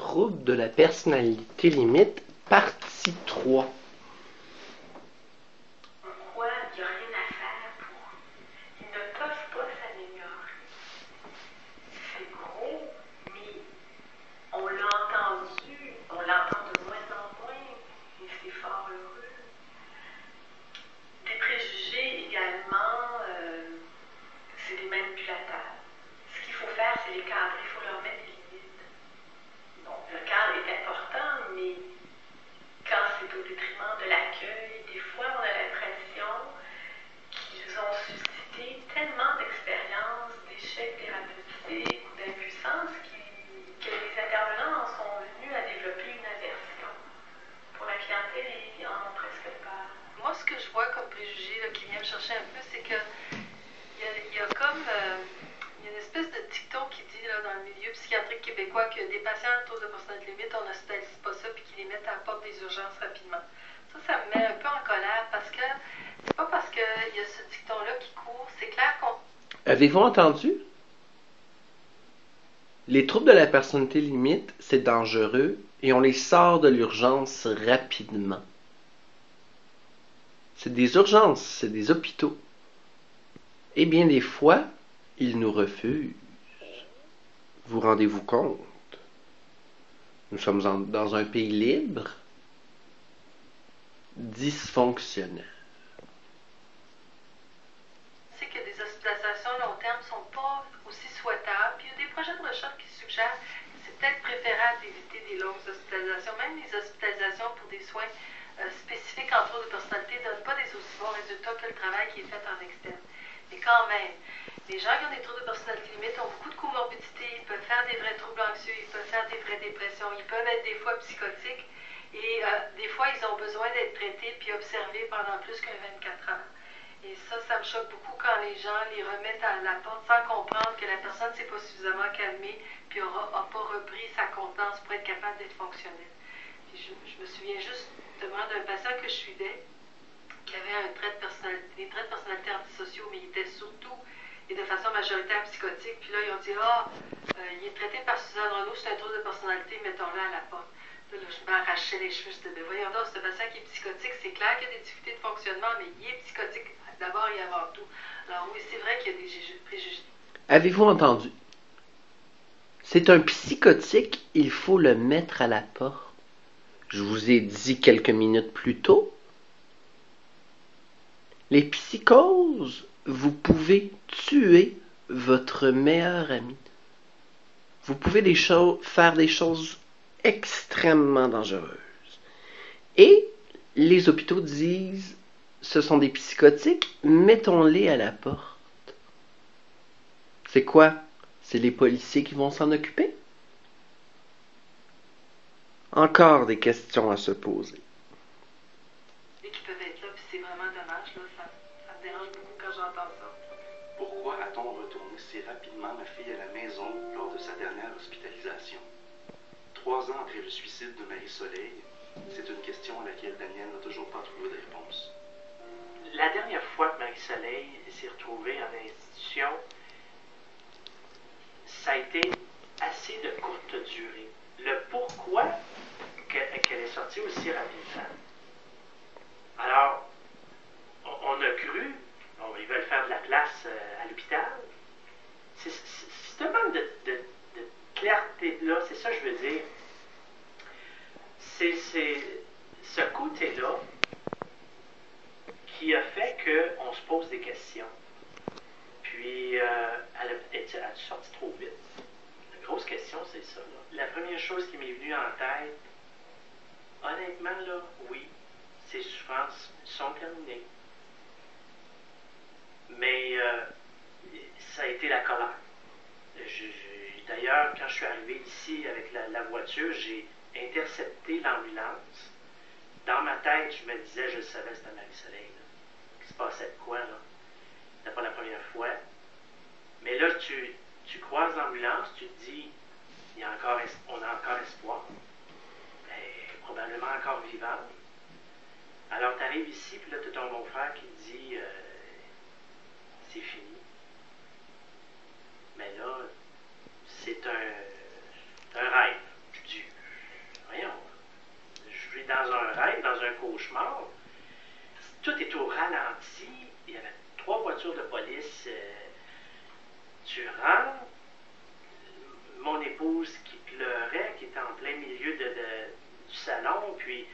troubles de la personnalité limite, partie 3. Pourquoi il n'y a rien à faire pour... Ils ne peuvent pas s'améliorer. C'est gros, mais on l'a entendu, on l'entend de moins en moins, et c'est fort heureux. Des préjugés également, c'est des manipulateurs. Ce qu'il faut faire, c'est les cadrer, il faut leur mettre des limites. Donc, le cadre est important, mais quand c'est au détriment de l'accueil, des fois, on a l'impression qu'ils ont suscité tellement d'expériences, d'échecs thérapeutiques ou d'impuissance que les intervenants en sont venus à développer une aversion. Pour la clientèle, ils en ont presque peur. Moi, ce que je vois comme préjugé là, qui vient me chercher un peu, c'est que il y a comme il y a une espèce de dicton qui dit là, dans le milieu psychiatrique québécois que des patients à troubles de personnalité limite, on n'hospitalise pas ça puis qu'ils les mettent à la porte des urgences rapidement. Ça me met un peu en colère parce que c'est pas parce qu'il y a ce dicton-là qui court, c'est clair qu'on... Avez-vous entendu? Les troubles de la personnalité limite, c'est dangereux et on les sort de l'urgence rapidement. C'est des urgences, c'est des hôpitaux. Et bien des fois, ils nous refusent. Vous rendez-vous compte? Nous sommes dans un pays libre, dysfonctionnel. C'est que des hospitalisations à long terme ne sont pas aussi souhaitables. Puis il y a des projets de recherche qui suggèrent que c'est peut-être préférable d'éviter des longues hospitalisations. Même les hospitalisations pour des soins spécifiques en troubles de personnalité ne donnent pas des aussi bons résultats que le travail qui est fait en externe. Mais quand même, les gens qui ont des troubles de personnalité limite ont beaucoup de comorbidités, ils peuvent faire des vrais troubles anxieux, ils peuvent faire des vraies dépressions, ils peuvent être des fois psychotiques et des fois ils ont besoin d'être traités puis observés pendant plus que 24 heures. Et ça me choque beaucoup quand les gens les remettent à la porte sans comprendre que la personne ne s'est pas suffisamment calmée puis n'a pas repris sa contenance pour être capable d'être fonctionnelle. Puis je me souviens justement d'un patient que je suivais qui avait des traits de personnalité antisociaux, mais il était surtout et de façon majoritaire psychotique. Puis là, ils ont dit, il est traité par Suzanne Renaud, c'est un trouble de personnalité, mettons-le à la porte. Là, je m'arrachais les cheveux, c'était, voyons donc, ce patient qui est psychotique, c'est clair qu'il y a des difficultés de fonctionnement, mais il est psychotique d'abord et avant tout. Alors oui, c'est vrai qu'il y a des préjugés. Avez-vous entendu? C'est un psychotique, il faut le mettre à la porte. Je vous ai dit quelques minutes plus tôt. Les psychoses, vous pouvez tuer votre meilleur ami. Vous pouvez faire des choses extrêmement dangereuses. Et les hôpitaux disent, ce sont des psychotiques, mettons-les à la porte. C'est quoi? C'est les policiers qui vont s'en occuper? Encore des questions à se poser. Et qui peuvent être là, puis c'est vraiment dommage, là, ça me dérange beaucoup quand j'entends ça. Pourquoi a-t-on retourné si rapidement ma fille à la maison lors de sa dernière hospitalisation? 3 ans après le suicide de Marie-Soleil, c'est une question à laquelle Daniel n'a toujours pas trouvé de réponse. La dernière fois que Marie-Soleil s'est retrouvée en institution, ça a été assez de courte durée. Le pourquoi qu'elle est sortie aussi rapidement. Alors, on a cru, ils veulent faire de la place à l'hôpital. C'est un manque de clarté là, c'est ça que je veux dire. C'est ce côté-là qui a fait qu'on se pose des questions. Puis, elle a sorti trop vite. La grosse question, c'est ça. Là. La première chose qui m'est venue en tête, honnêtement, là, oui, ces souffrances sont terminées. Mais ça a été la colère. D'ailleurs, quand je suis arrivé ici avec la voiture, j'ai intercepté l'ambulance. Dans ma tête, je me disais, je le savais, c'était Marie-Soleil. Il se passait de quoi, là? C'était pas la première fois. Mais là, tu croises l'ambulance, tu te dis, on a encore espoir. Probablement encore vivant. Alors, tu arrives ici, puis là, tu as ton beau-frère qui te dit, c'est fini. Mais là, c'est un rêve dur. cauchemar. Tout est au ralenti. Il y avait 3 voitures de police. Tu rentres, mon épouse qui pleurait, qui était en plein milieu du salon, puis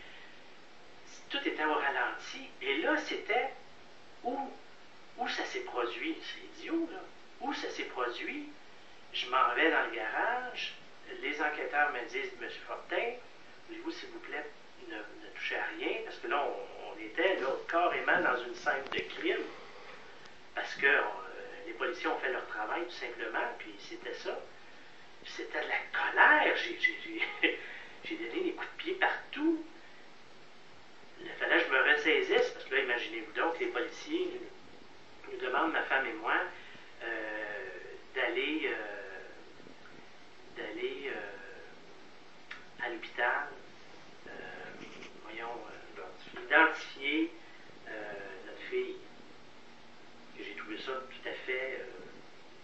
tout était au ralenti. Et là, c'était où ça s'est produit. C'est idiot, là. Où ça s'est produit? Je m'en vais dans le garage. Les enquêteurs me disent, M. Fortin, voulez-vous, s'il vous plaît, ne touchez à rien, parce que là, on était là, carrément dans une scène de crime. Parce que les policiers ont fait leur travail, tout simplement, puis c'était ça. Puis c'était de la colère. J'ai donné des coups de pied partout. Il fallait que je me ressaisisse, parce que là, imaginez-vous donc, les policiers nous demandent, ma femme et moi, d'aller à l'hôpital, identifier notre fille. J'ai trouvé ça tout à fait...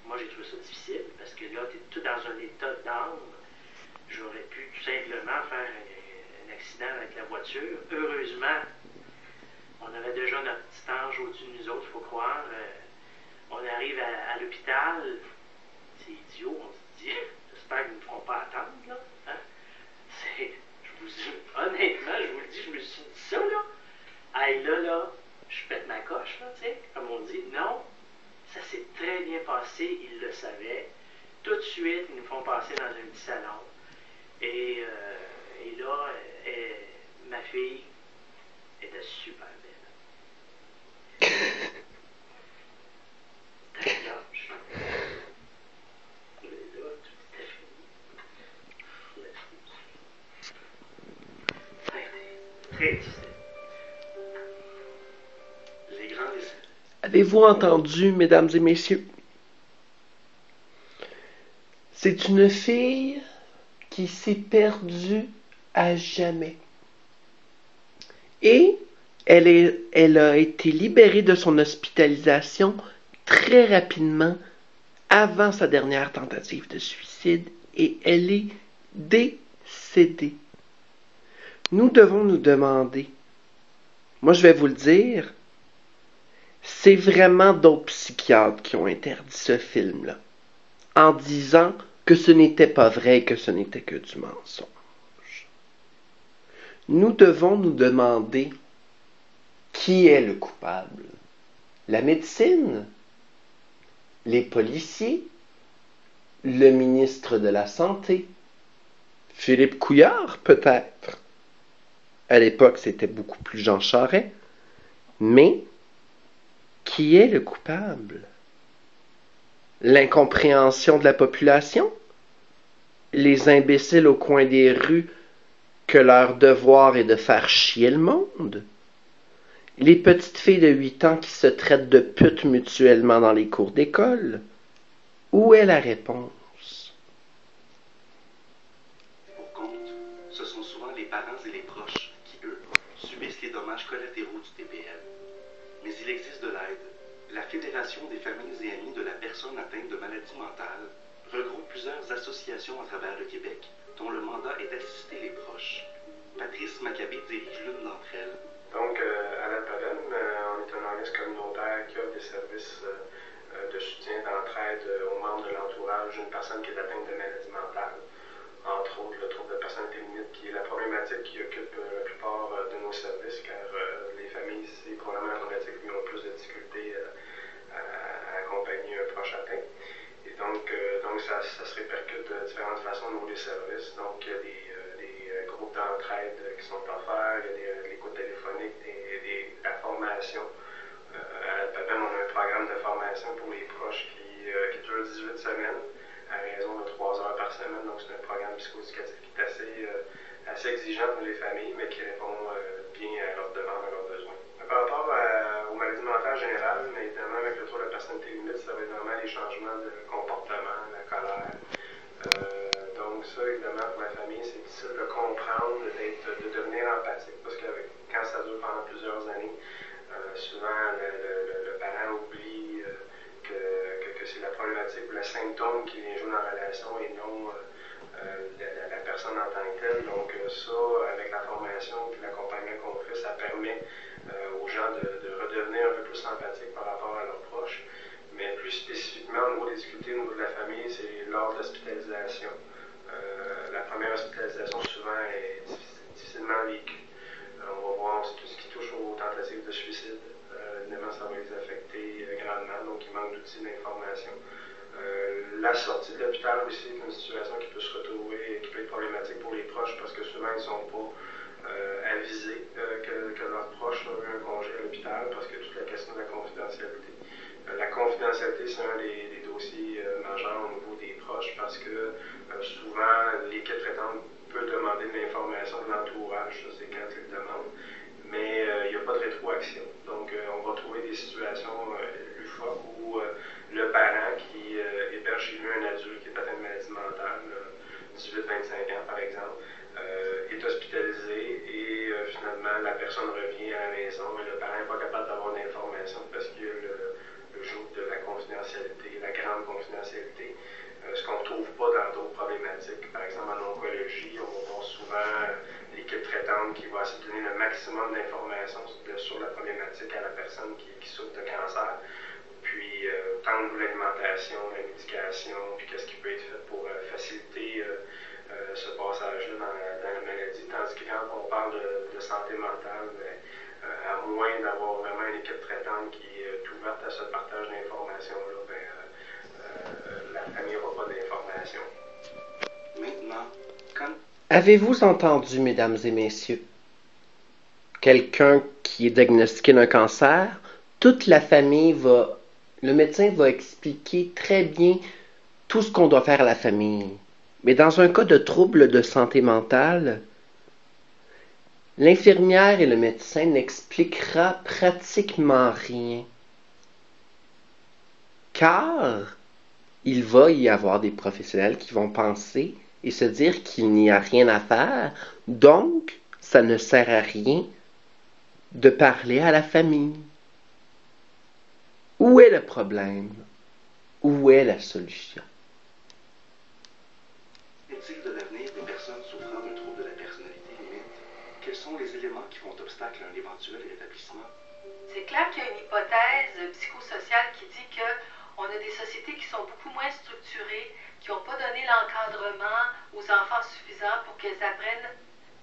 moi, j'ai trouvé ça difficile, parce que là, tu es tout dans un état d'âme. J'aurais pu tout simplement faire un accident avec la voiture. Heureusement, on avait déjà notre petit ange au-dessus de nous autres, il faut croire. On arrive à l'hôpital. C'est idiot, on se dit. J'espère qu'ils ne me feront pas attendre, là. Hein? Honnêtement, je vous le dis, je me suis dit ça, là. Hey, là, je pète ma coche, là, tu sais, comme on dit. Non, ça s'est très bien passé, ils le savaient. Tout de suite, ils nous font passer dans un petit salon. Et là, ma fille était super belle. C'était blanche. Et là, tout était fini. Très difficile. Les grands décès. Avez-vous entendu, mesdames et messieurs? C'est une fille qui s'est perdue à jamais. Et elle a été libérée de son hospitalisation très rapidement avant sa dernière tentative de suicide et elle est décédée. Nous devons nous demander, moi je vais vous le dire, c'est vraiment d'autres psychiatres qui ont interdit ce film-là, en disant que ce n'était pas vrai et que ce n'était que du mensonge. Nous devons nous demander qui est le coupable. La médecine, les policiers, le ministre de la Santé, Philippe Couillard peut-être. À l'époque, c'était beaucoup plus Jean Charest. Mais qui est le coupable? L'incompréhension de la population? Les imbéciles au coin des rues que leur devoir est de faire chier le monde? Les petites filles de 8 ans qui se traitent de putes mutuellement dans les cours d'école? Où est la réponse? Pour compte, ce sont souvent les parents et les proches qui, eux, subissent les dommages collatéraux du TPL. Mais il existe de l'aide. La Fédération des familles et amis de la personne atteinte de maladie mentale regroupe plusieurs associations à travers le Québec dont le mandat est d'assister les proches. Patrice Maccabé dirige l'une d'entre elles. Donc, à l'Alphabet, on est un organisme communautaire qui offre des services de soutien, d'entraide aux membres de l'entourage d'une personne qui est atteinte de maladie mentale. Entre autres, le trouble de personnalité limite, qui est la problématique qui occupe la plupart de nos services, car les familles, c'est probablement la problématique qui ont le plus de difficultés à accompagner un proche atteint. Et donc ça se répercute de différentes façons au niveau des services. Donc, il y a des groupes d'entraide qui sont offerts, il y a de l'écoute téléphonique, la formation. À l'Alphabet, on a un programme de formation pour les proches qui dure 18 semaines, à raison de 3 heures par semaine. Donc, c'est un programme psychoéducatif qui est assez exigeant pour les familles, mais qui répond bien à leurs demandes, à leurs besoins. Par rapport aux maladies mentales générales, mais évidemment, avec le trouble de personnalité limite, ça va être vraiment les changements de comportement, la colère. Donc, ça, évidemment, pour la famille, c'est difficile de comprendre, de devenir empathique, parce que quand ça dure pendant plusieurs années, souvent le parent oublie que c'est la problématique ou le symptôme qui vient jouer dans la relation et non la personne en tant que telle. Donc ça, avec la formation et l'accompagnement qu'on fait, ça permet aux gens de redevenir un peu plus empathiques par rapport à leurs proches. Mais plus spécifiquement, au niveau des difficultés au niveau de la famille, c'est lors de l'hospitalisation. La première hospitalisation souvent est difficilement vécue. On va voir tout ce qui touche aux tentatives de suicide. Évidemment, ça va les affecter grandement, donc il manque d'outils d'information. La sortie de l'hôpital aussi est une situation qui peut se retrouver, qui peut être problématique pour les proches parce que souvent ils ne sont pas avisés que leurs proches ont eu un congé à l'hôpital parce que toute la question de la confidentialité. La confidentialité, c'est un des dossiers majeurs au niveau des proches parce que souvent l'équipe traitante peut demander de l'information de l'entourage, ça c'est quand ils le demandent, mais il n'y a pas de rétroaction. Donc on va trouver des situations loufoques où le parent qui héberge chez lui un adulte qui est atteint de maladie mentale, 18-25 ans par exemple, est hospitalisé et finalement la personne revient à la maison et le parent n'est pas capable d'avoir d'informations parce qu'il y a le joug de la confidentialité, la grande confidentialité. Ce qu'on ne retrouve pas dans d'autres problématiques. Par exemple, en oncologie, on va voir souvent l'équipe traitante qui va essayer de donner le maximum d'informations sur la problématique à la personne qui souffre de cancer. Puis, tant de l'alimentation, la médication, puis qu'est-ce qui peut être fait pour faciliter ce passage-là dans la maladie. Tandis que quand on parle de santé mentale, à moins d'avoir vraiment une équipe traitante qui est ouverte à ce partage d'informations-là, la famille n'aura pas d'informations. Maintenant, quand... Avez-vous entendu, mesdames et messieurs, quelqu'un qui est diagnostiqué d'un cancer, toute la famille le médecin va expliquer très bien tout ce qu'on doit faire à la famille. Mais dans un cas de trouble de santé mentale, l'infirmière et le médecin n'expliquera pratiquement rien. Car il va y avoir des professionnels qui vont penser et se dire qu'il n'y a rien à faire, donc ça ne sert à rien de parler à la famille. Où est le problème? Où est la solution? Qu'est-il de l'avenir des personnes souffrant d'un trouble de la personnalité limite? Quels sont les éléments qui font obstacle à un éventuel rétablissement? C'est clair qu'il y a une hypothèse psychosociale qui dit qu'on a des sociétés qui sont beaucoup moins structurées, qui n'ont pas donné l'encadrement aux enfants suffisant pour qu'elles apprennent,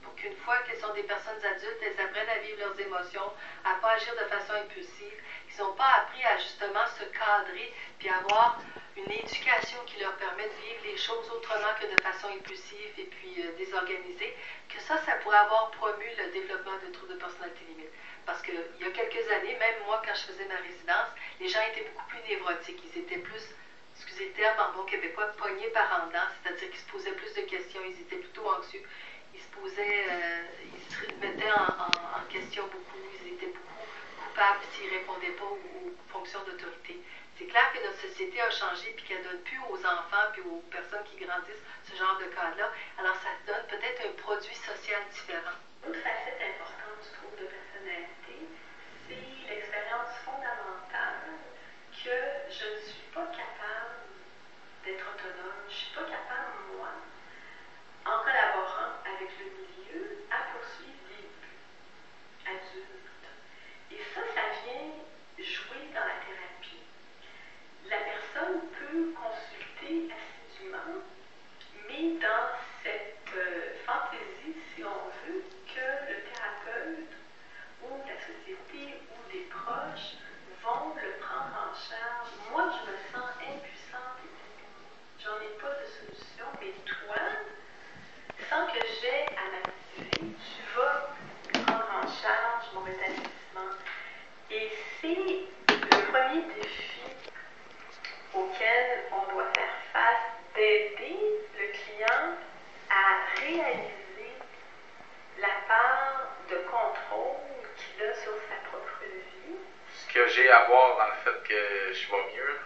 pour qu'une fois qu'elles sont des personnes adultes, elles apprennent à vivre leurs émotions, à ne pas agir de façon impulsive, qu'ils n'ont pas appris à justement se cadrer puis avoir une éducation qui leur permet de vivre les choses autrement que de façon impulsive et puis désorganisée, que ça pourrait avoir promu le développement de troubles de personnalité limite. Parce qu'il y a quelques années, même moi, quand je faisais ma résidence, les gens étaient beaucoup plus névrotiques. Ils étaient plus, excusez le terme en bon québécois, pognés par en dedans, c'est-à-dire qu'ils se posaient plus de questions, ils étaient plutôt anxieux. Ils se mettaient en question beaucoup, ils étaient beaucoup coupables s'ils ne répondaient pas aux fonctions d'autorité. C'est clair que notre société a changé et qu'elle ne donne plus aux enfants et aux personnes qui grandissent ce genre de cadre-là. Alors ça donne peut-être un produit social différent. Une autre facette importante du trouble de personnalité, c'est l'expérience fondamentale que je ne suis pas capable d'être autonome, je ne suis pas capable, moi, en collaborant avec le milieu, à poursuivre des buts adultes. Et ça vient jouer dans la thérapie. La personne peut consulter assidûment, mais dans cette fantaisie, si on veut, que le thérapeute ou la société ou les proches vont le prendre en charge. Moi, je me sens impuissante et démunie. J'en ai pas de solution, mais toi, sans que j'aie à m'activer, tu vas prendre en charge mon rétablissement. Et c'est le premier défi auquel on doit faire face, d'aider le client à réaliser la part de contrôle qu'il a sur sa propre vie. Ce que j'ai à voir dans le fait que je vais mieux,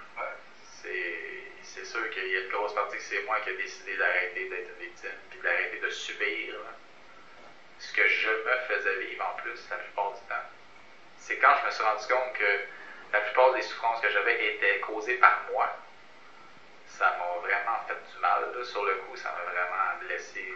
c'est sûr qu'il y a une grosse partie que c'est moi qui ai décidé d'arrêter d'être une victime, puis d'arrêter de subir ce que je me faisais vivre en plus la plupart du temps. C'est quand je me suis rendu compte que la plupart des souffrances que j'avais étaient causées par moi. Ça m'a vraiment fait du mal. Là. Sur le coup, ça m'a vraiment blessé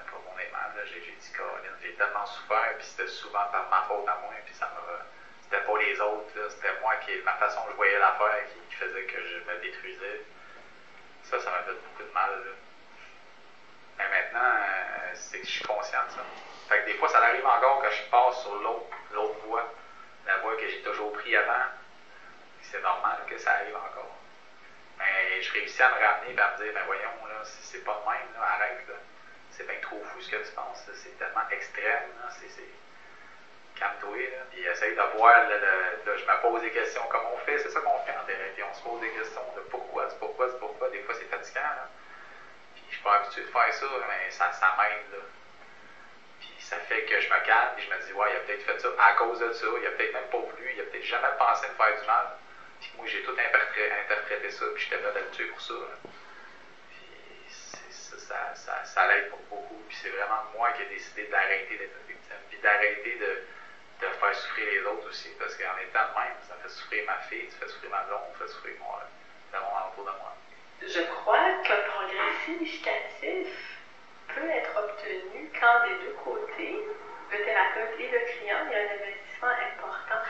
profondément. Là. j'ai dit, Colin, j'ai tellement souffert, puis c'était souvent par ma faute à moi, puis c'était pas les autres, là, c'était moi ma façon dont je voyais l'affaire qui faisait que je me détruisais. Ça m'a fait beaucoup de mal, là. Mais maintenant, c'est que je suis conscient de ça. Fait que des fois, ça arrive encore quand je passe sur l'autre voie, la voie que j'ai toujours pris avant. C'est normal que ça arrive encore. Mais je réussis à me ramener et à me dire, ben voyons, là, c'est pas de même, là, arrête, là. C'est bien trop fou ce que tu penses, là. C'est tellement extrême, là. Calme-toi, là. Puis essaye de voir, là, je me pose des questions comme on fait, c'est ça qu'on fait en thérapie. On se pose des questions de pourquoi. Des fois, c'est fatigant, là. Puis je suis pas habitué de faire ça, mais ça m'aide, là. Puis ça fait que je me calme et je me dis, ouais, il a peut-être fait ça à cause de ça, il a peut-être même pas voulu, il a peut-être jamais pensé me faire du mal. Puis moi, j'ai tout interprété ça, puis j'étais là d'habitude pour ça, là. Puis ça l'aide pour beaucoup. Puis c'est vraiment moi qui ai décidé d'arrêter d'être une victime, puis d'arrêter de faire souffrir les autres aussi, parce qu'en étant de même, ça fait souffrir ma fille, ça fait souffrir ma blonde, ça fait souffrir le monde autour de moi. Je crois qu'un progrès significatif peut être obtenu quand des deux côtés, le thérapeute et le client, il y a un investissement important.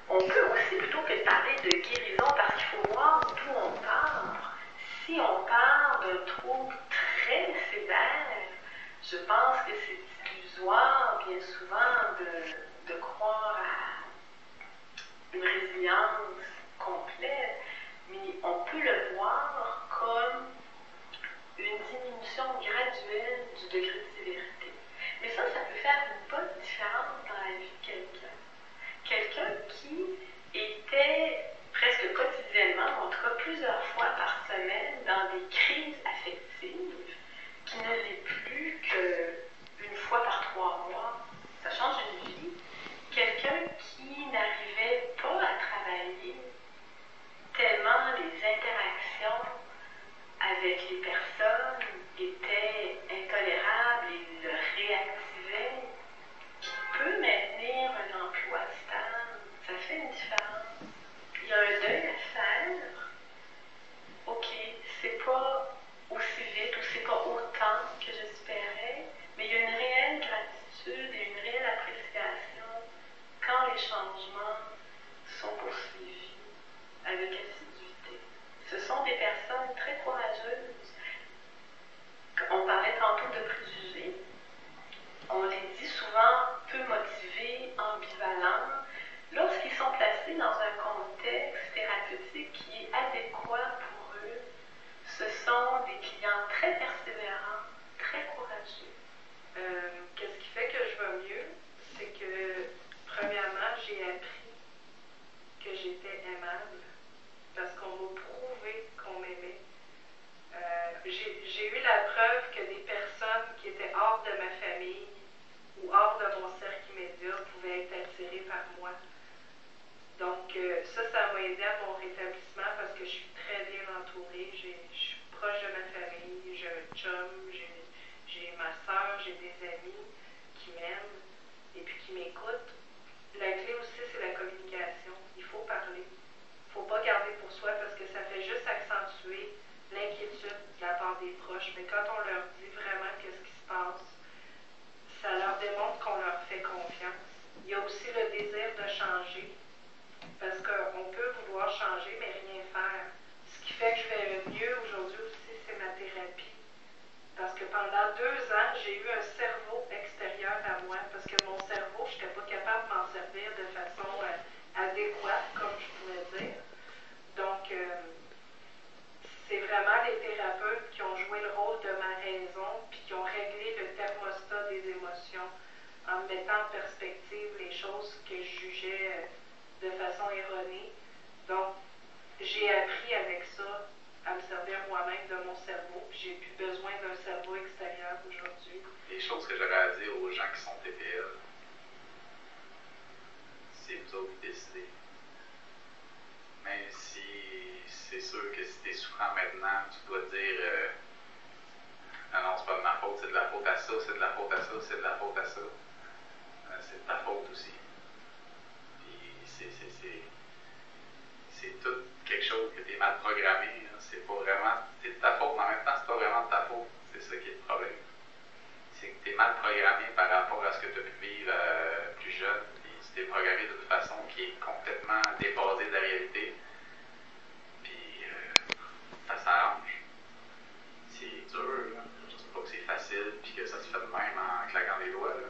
On peut aussi, plutôt que de parler de guérison, parce qu'il faut voir d'où on part. Si on part d'un trouble très sévère, je pense que c'est illusoire, bien souvent, de croire à une résilience complète, mais on peut le voir comme une diminution graduelle du degré de sévérité. Mais ça peut faire une bonne différence dans la vie de quelqu'un. Quelqu'un qui était presque quotidiennement, en tout cas plusieurs fois par semaine, dans des crises affectives, qui ne l'est plus qu'une fois par 3 mois. Ça change une vie. Quelqu'un qui n'arrivait pas à travailler tellement les interactions avec les personnes étaient intolérables et le réactivaient, qui peut maintenir un emploi stable, ça fait une différence. Il y a un deuil à faire. OK, c'est pas aussi vite ou c'est pas autant que j'espérais, mais il y a une réelle gratitude et une réelle appréciation quand les changements sont poursuivis avec assiduité. Ce sont des personnes très courageuses. On parlait tantôt de préjugés. On les dit souvent peu motivés, ambivalents. Lorsqu'ils sont placés dans un contexte thérapeutique qui est adéquat pour eux, ce sont des clients très persévérants, très courageux. Qu'est-ce qui fait que je vais mieux? C'est que, premièrement, j'ai appris que j'étais aimable parce qu'on m'a prouvé qu'on m'aimait. J'ai eu la preuve que des personnes qui étaient hors de ma famille ou hors de mon cercle immédiat pouvaient être attirées par moi. Donc ça m'a aidé à mon rétablissement parce que je suis très bien entourée. Je suis proche de ma famille, j'ai un chum, j'ai ma soeur, j'ai des amis qui m'aiment et puis qui m'écoutent. La clé aussi, c'est la communication. Il faut parler. Il ne faut pas garder pour soi parce que ça fait juste accentuer l'inquiétude de la part des proches. Mais quand on leur dit vraiment qu'est-ce qui se passe, ça leur démontre qu'on leur fait confiance. Il y a aussi le désir de changer parce qu'on peut vouloir changer mais rien faire. Ce qui fait que je vais mieux aujourd'hui aussi, c'est ma thérapie. Parce que pendant 2 ans, j'ai eu un cerveau extérieur à moi parce que mon cerveau, je n'étais pas capable de m'en servir de façon adéquate, comme je pourrais dire. Donc, c'est vraiment les thérapeutes qui ont joué le rôle de ma raison puis qui ont réglé le thermostat des émotions en me mettant en perspective les choses que je jugeais de façon erronée. Donc, j'ai appris avec ça à me servir moi-même de mon cerveau, puis j'ai plus besoin d'un cerveau extérieur aujourd'hui. Les choses que j'aurais à dire aux gens qui sont TPL, c'est vous autres qui décidez. Même si c'est sûr que si tu es souffrant maintenant, tu dois dire non, c'est pas de ma faute, c'est de la faute à ça, c'est de la faute à ça, c'est de la faute à ça. C'est de ta faute aussi. Puis c'est tout quelque chose que tu es mal programmé. Hein. C'est pas vraiment. C'est de ta faute, mais en même temps, c'est pas vraiment de ta faute. C'est ça qui est le problème. C'est que tu es mal programmé par rapport à ce que tu as pu vivre plus jeune. Puis tu t'es programmé d'une façon qui est complètement dépassée de la réalité. Puis ça s'arrange. C'est dur, là. Je dis pas que c'est facile puis que ça se fait de même en claquant des doigts. Là.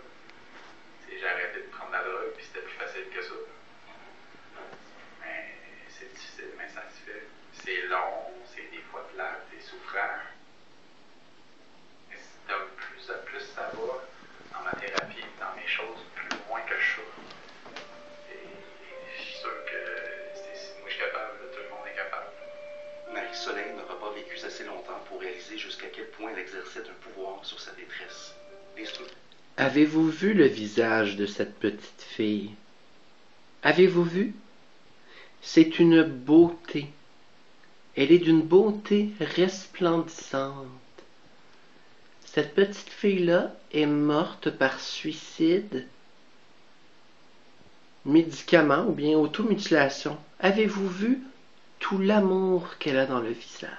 J'ai arrêté de prendre la drogue puis c'était plus facile que ça. Mais c'est difficile, mais ça se fait. C'est long, c'est des fois plate, c'est souffrant. Mais de plus en plus ça va dans ma thérapie, dans mes choses, plus loin que je suis. Et je suis sûr que moi je suis capable, tout le monde est capable. Marie-Soleil n'aura pas vécu assez longtemps pour réaliser jusqu'à quel point elle exerçait un pouvoir sur sa détresse. Avez-vous vu le visage de cette petite fille? Avez-vous vu? C'est une beauté. Elle est d'une beauté resplendissante. Cette petite fille-là est morte par suicide, médicament ou bien automutilation. Avez-vous vu tout l'amour qu'elle a dans le visage?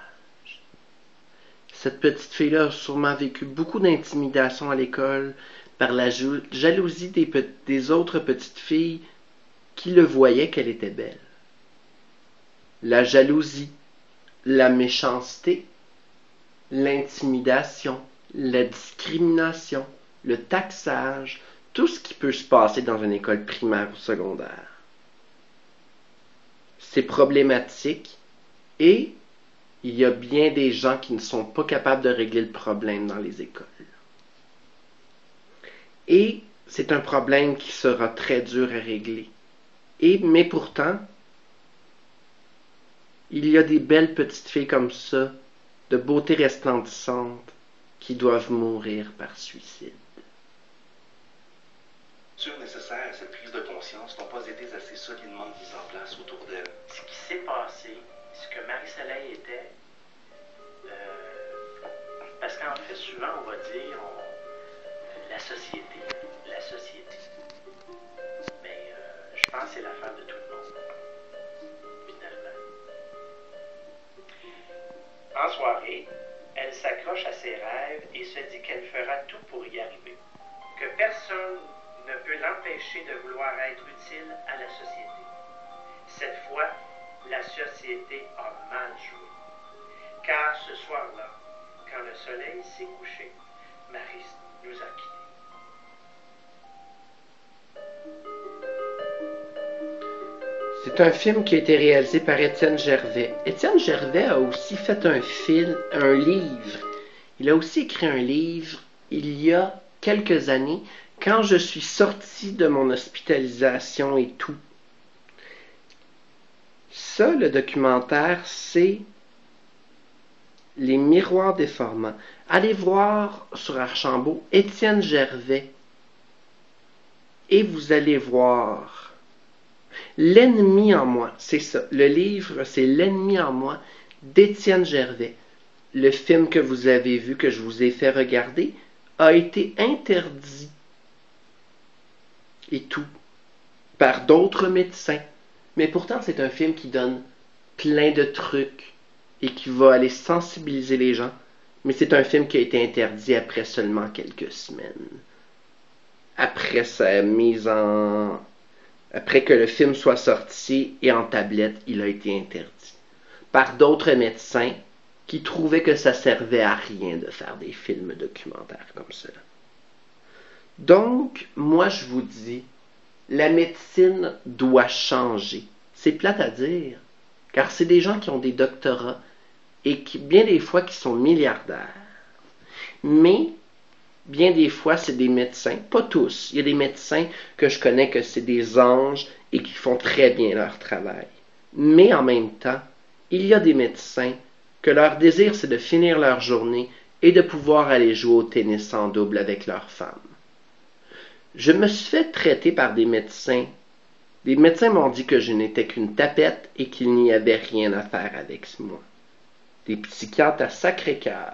Cette petite fille-là a sûrement vécu beaucoup d'intimidation à l'école par la jalousie des autres petites filles qui le voyaient qu'elle était belle. La jalousie, la méchanceté, l'intimidation, la discrimination, le taxage, tout ce qui peut se passer dans une école primaire ou secondaire. C'est problématique et il y a bien des gens qui ne sont pas capables de régler le problème dans les écoles. Et c'est un problème qui sera très dur à régler. Mais pourtant, il y a des belles petites filles comme ça, de beauté resplendissante, qui doivent mourir par suicide. Les mesures nécessaires à cette prise de conscience n'ont pas été assez solidement mises en place autour d'elle. Ce qui s'est passé, ce que Marie-Soleil était, parce qu'en fait, souvent, on va dire la société. Mais je pense que c'est l'affaire de tout le monde, finalement. En soirée, elle s'accroche à ses rêves et se dit qu'elle fera tout pour y arriver. Que personne ne peut l'empêcher de vouloir être utile à la société. Cette fois, la société a mal joué. Car ce soir-là, quand le soleil s'est couché, Marie nous a quittés. C'est un film qui a été réalisé par Étienne Gervais. Étienne Gervais a aussi fait un livre. Il a aussi écrit un livre il y a quelques années, quand je suis sorti de mon hospitalisation et tout. Ça, le documentaire, c'est Les miroirs déformants. Allez voir sur Archambault Étienne Gervais et vous allez voir L'ennemi en moi. C'est ça. Le livre, c'est L'ennemi en moi d'Étienne Gervais. Le film que vous avez vu, que je vous ai fait regarder, a été interdit et tout par d'autres médecins. Mais pourtant, c'est un film qui donne plein de trucs et qui va aller sensibiliser les gens. Mais c'est un film qui a été interdit après seulement quelques semaines. Après sa mise en... Après que le film soit sorti et en tablette, il a été interdit. Par d'autres médecins qui trouvaient que ça servait à rien de faire des films documentaires comme cela. Donc, moi je vous dis, la médecine doit changer. C'est plate à dire, car c'est des gens qui ont des doctorats et qui, bien des fois, qui sont milliardaires. Mais, bien des fois, c'est des médecins, pas tous. Il y a des médecins que je connais que c'est des anges et qui font très bien leur travail. Mais en même temps, il y a des médecins que leur désir, c'est de finir leur journée et de pouvoir aller jouer au tennis en double avec leurs femmes. Je me suis fait traiter par des médecins. Des médecins m'ont dit que je n'étais qu'une tapette et qu'il n'y avait rien à faire avec moi. Des psychiatres à Sacré-Cœur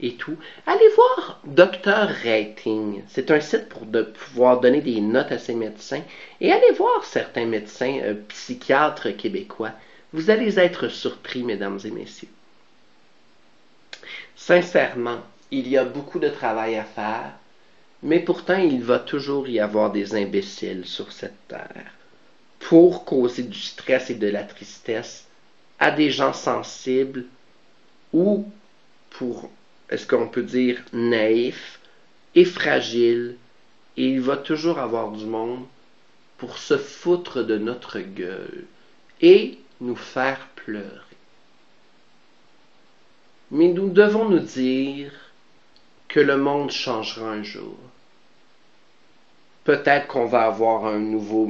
et tout. Allez voir Docteur Rating. C'est un site pour pouvoir donner des notes à ces médecins. Et allez voir certains médecins psychiatres québécois. Vous allez être surpris, mesdames et messieurs. Sincèrement, il y a beaucoup de travail à faire, mais pourtant il va toujours y avoir des imbéciles sur cette terre pour causer du stress et de la tristesse à des gens sensibles ou pour, est-ce qu'on peut dire, naïfs et fragiles, et il va toujours avoir du monde pour se foutre de notre gueule et nous faire pleurer. Mais nous devons nous dire que le monde changera un jour. Peut-être qu'on va avoir un nouveau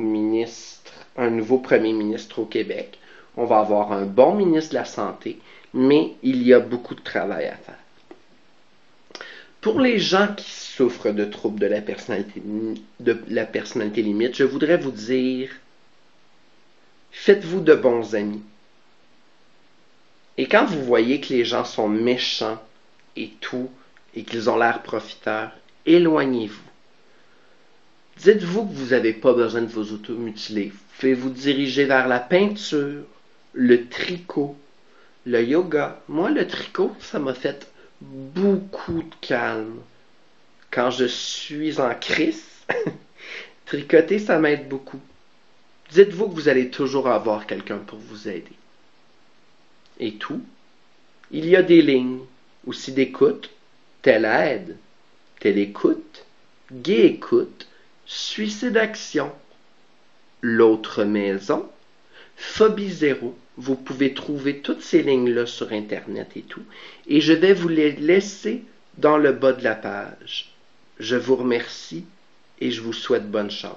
premier ministre au Québec. On va avoir un bon ministre de la Santé, mais il y a beaucoup de travail à faire. Pour les gens qui souffrent de troubles de la personnalité limite, je voudrais vous dire, faites-vous de bons amis. Et quand vous voyez que les gens sont méchants et tout, et qu'ils ont l'air profiteurs, éloignez-vous. Dites-vous que vous n'avez pas besoin de vous automutiler. Vous pouvez vous diriger vers la peinture, le tricot, le yoga. Moi, le tricot, ça m'a fait beaucoup de calme. Quand je suis en crise, tricoter, ça m'aide beaucoup. Dites-vous que vous allez toujours avoir quelqu'un pour vous aider. Et tout. Il y a des lignes, aussi d'écoute, telle aide, telle écoute, gay écoute, suicide action, l'autre maison, phobie zéro. Vous pouvez trouver toutes ces lignes-là sur Internet et tout. Et je vais vous les laisser dans le bas de la page. Je vous remercie et je vous souhaite bonne chance.